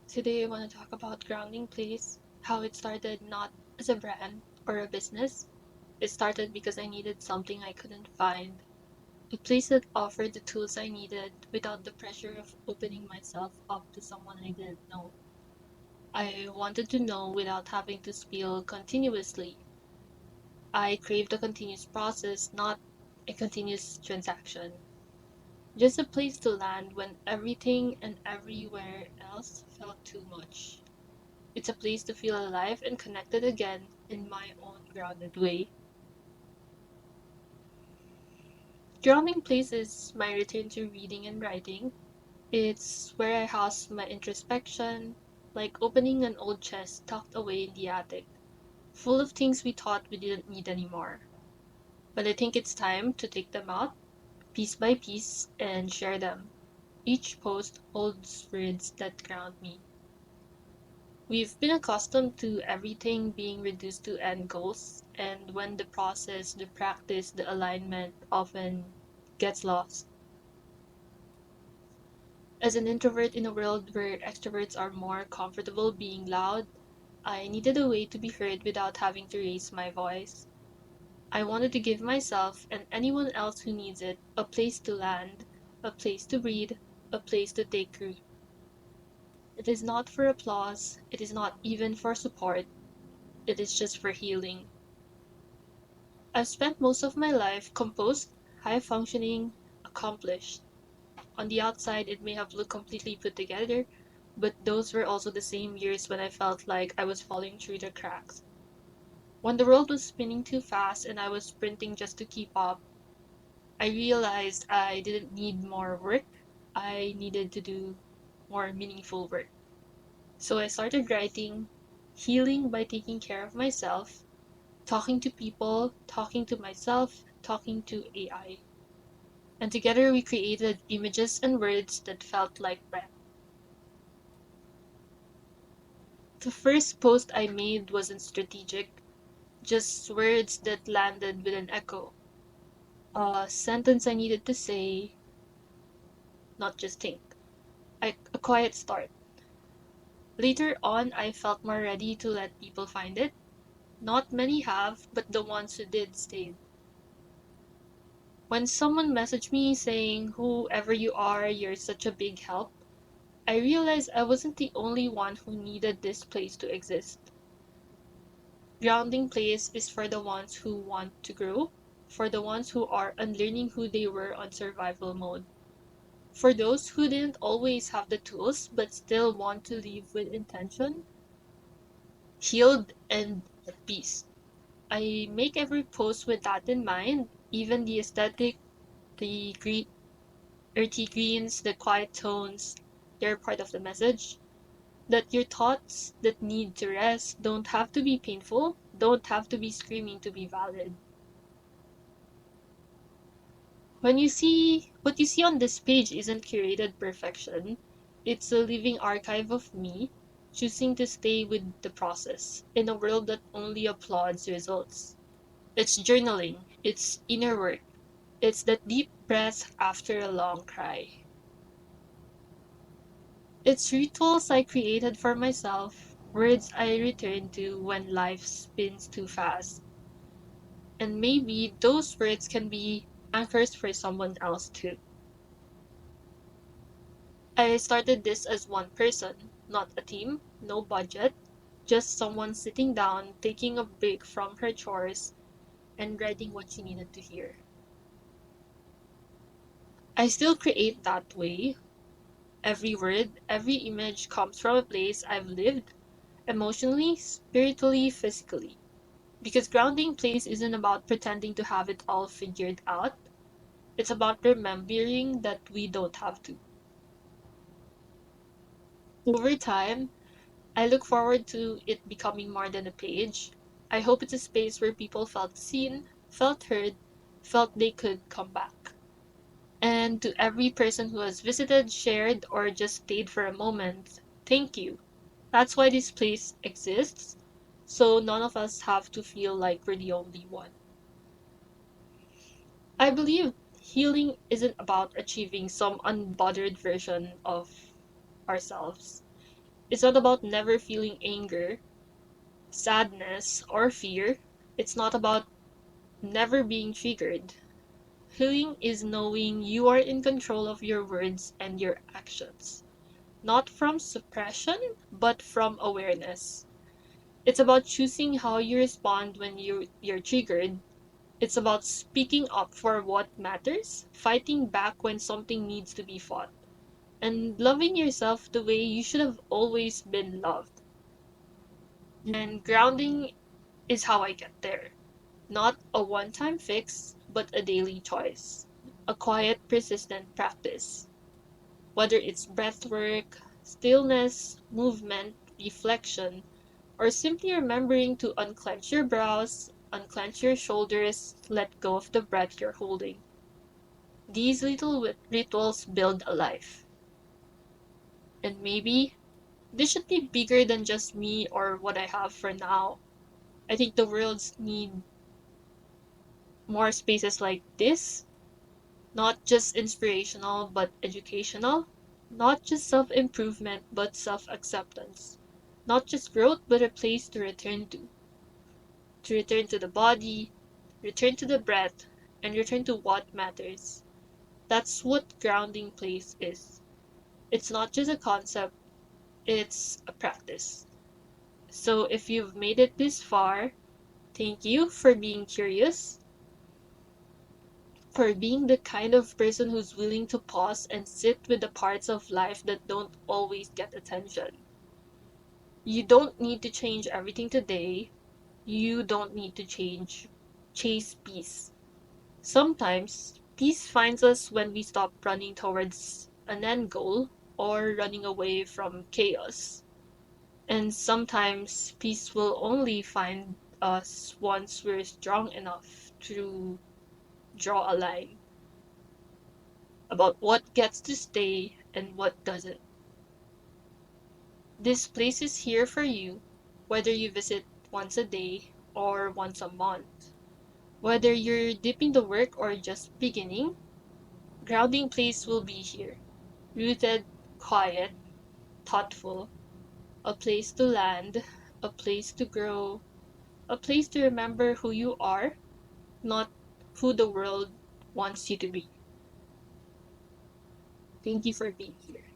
Today I want to talk about Grounding Place, how it started not as a brand or a business. It started because I needed something I couldn't find, a place that offered the tools I needed without the pressure of opening myself up to someone I didn't know. I wanted to know without having to spill continuously. I craved a continuous process, not a continuous transaction. Just a place to land when everything and everywhere else felt too much. It's a place to feel alive and connected again in my own grounded way. Grounding place is my return to reading and writing. It's where I house my introspection, like opening an old chest tucked away in the attic, full of things we thought we didn't need anymore. But I think it's time to take them out, piece by piece, and share them. Each post holds words that ground me. We've been accustomed to everything being reduced to end goals, and when the process, the practice, the alignment often gets lost. As an introvert in a world where extroverts are more comfortable being loud, I needed a way to be heard without having to raise my voice. I wanted to give myself and anyone else who needs it a place to land, a place to breathe, a place to take root. It is not for applause, it is not even for support, it is just for healing. I've spent most of my life composed, high functioning, accomplished. On the outside, it may have looked completely put together, but those were also the same years when I felt like I was falling through the cracks. When the world was spinning too fast and I was sprinting just to keep up, I realized I didn't need more work. I needed to do more meaningful work. So I started writing, healing by taking care of myself, talking to people, talking to myself, talking to AI. And together we created images and words that felt like breath. The first post I made wasn't strategic, just words that landed with an echo. A sentence I needed to say, not just think. A quiet start. Later on, I felt more ready to let people find it. Not many have, but the ones who did stayed. When someone messaged me saying, "Whoever you are, you're such a big help," I realized I wasn't the only one who needed this place to exist. Grounding place is for the ones who want to grow, for the ones who are unlearning who they were on survival mode, for those who didn't always have the tools but still want to live with intention, healed, and at peace. I make every post with that in mind, even the aesthetic, the green, earthy greens, the quiet tones, they're part of the message. That your thoughts that need to rest don't have to be painful, don't have to be screaming to be valid. What you see on this page isn't curated perfection. It's a living archive of me, choosing to stay with the process in a world that only applauds results. It's journaling, it's inner work, it's that deep breath after a long cry. It's rituals I created for myself, words I return to when life spins too fast. And maybe those words can be anchors for someone else too. I started this as one person, not a team, no budget, just someone sitting down, taking a break from her chores, and writing what she needed to hear. I still create that way. Every word, every image comes from a place I've lived emotionally, spiritually, physically. Because grounding place isn't about pretending to have it all figured out. It's about remembering that we don't have to. Over time, I look forward to it becoming more than a page. I hope it's a space where people felt seen, felt heard, felt they could come back. And to every person who has visited, shared, or just stayed for a moment, thank you. That's why this place exists, so none of us have to feel like we're the only one. I believe healing isn't about achieving some unbothered version of ourselves. It's not about never feeling anger, sadness, or fear. It's not about never being triggered. Healing is knowing you are in control of your words and your actions, not from suppression, but from awareness. It's about choosing how you respond when you're triggered. It's about speaking up for what matters, fighting back when something needs to be fought, and loving yourself the way you should have always been loved. And grounding is how I get there. Not a one time fix, but a daily choice. A quiet, persistent practice. Whether it's breath work, stillness, movement, reflection, or simply remembering to unclench your brows, unclench your shoulders, let go of the breath you're holding. These little rituals build a life. And maybe this should be bigger than just me or what I have for now. I think the world's need more spaces like this, not just inspirational but educational, not just self improvement but self acceptance, not just growth but a place to return to the body, return to the breath, and return to what matters. That's what grounding place is. It's not just a concept, it's a practice. So if you've made it this far, thank you for being curious, for being the kind of person who's willing to pause and sit with the parts of life that don't always get attention. You don't need to change everything today. You don't need to chase peace. Sometimes peace finds us when we stop running towards an end goal or running away from chaos. And sometimes peace will only find us once we're strong enough to draw a line about what gets to stay and what doesn't. This place is here for you, whether you visit once a day or once a month. Whether you're deep in the work or just beginning, grounding place will be here. Rooted, quiet, thoughtful, a place to land, a place to grow, a place to remember who you are, not who the world wants you to be. Thank you for being here.